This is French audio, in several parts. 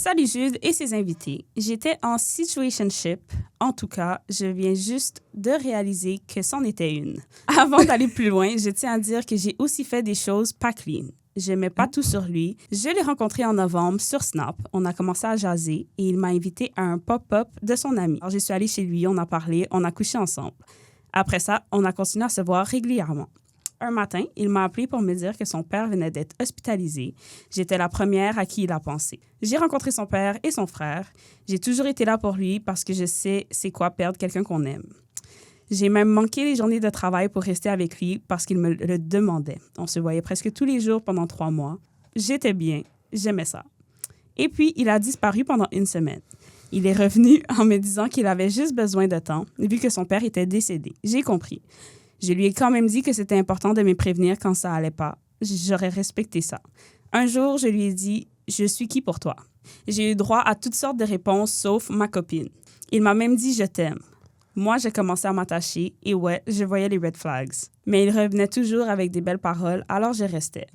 Salut Jude et ses invités. J'étais en situationship. En tout cas, je viens juste de réaliser que c'en était une. Avant d'aller plus loin, je tiens à dire que j'ai aussi fait des choses pas clean. J'aimais pas tout sur lui. Je l'ai rencontré en novembre sur Snap. On a commencé à jaser et il m'a invité à un pop-up de son ami. Alors, je suis allée chez lui, on a parlé, on a couché ensemble. Après ça, on a continué à se voir régulièrement. Un matin, il m'a appelé pour me dire que son père venait d'être hospitalisé. J'étais la première à qui il a pensé. J'ai rencontré son père et son frère. J'ai toujours été là pour lui parce que je sais c'est quoi perdre quelqu'un qu'on aime. J'ai même manqué les journées de travail pour rester avec lui parce qu'il me le demandait. On se voyait presque tous les jours pendant 3 mois. J'étais bien, j'aimais ça. Et puis, il a disparu pendant 1 semaine. Il est revenu en me disant qu'il avait juste besoin de temps, vu que son père était décédé. J'ai compris. Je lui ai quand même dit que c'était important de me prévenir quand ça allait pas. J'aurais respecté ça. Un jour, je lui ai dit « Je suis qui pour toi? » J'ai eu droit à toutes sortes de réponses, sauf ma copine. Il m'a même dit « Je t'aime ». Moi, j'ai commencé à m'attacher et ouais, je voyais les red flags. Mais il revenait toujours avec des belles paroles, alors je restais.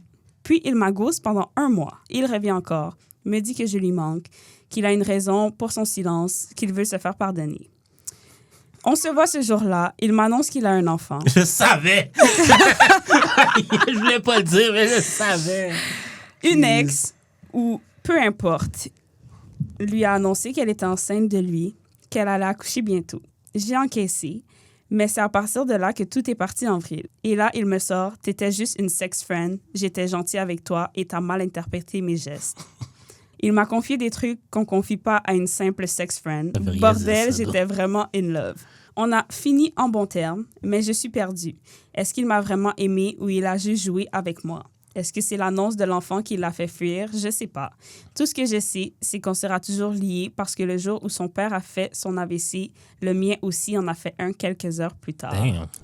Puis, il m'a ghost pendant 1 mois. Il revient encore, me dit que je lui manque, qu'il a une raison pour son silence, qu'il veut se faire pardonner. On se voit ce jour-là. Il m'annonce qu'il a un enfant. Je savais! Je voulais pas le dire, mais je savais. Une ex, ou peu importe, lui a annoncé qu'elle était enceinte de lui, qu'elle allait accoucher bientôt. J'ai encaissé, mais c'est à partir de là que tout est parti en vrille. Et là, il me sort « T'étais juste une sex friend, j'étais gentil avec toi et t'as mal interprété mes gestes. » Il m'a confié des trucs qu'on confie pas à une simple sex friend. Bordel, j'étais vraiment in love. On a fini en bons termes, mais je suis perdue. Est-ce qu'il m'a vraiment aimé ou il a juste joué avec moi? Est-ce que c'est l'annonce de l'enfant qui l'a fait fuir? Je sais pas. Tout ce que je sais, c'est qu'on sera toujours liés parce que le jour où son père a fait son AVC, le mien aussi en a fait un quelques heures plus tard. Damn.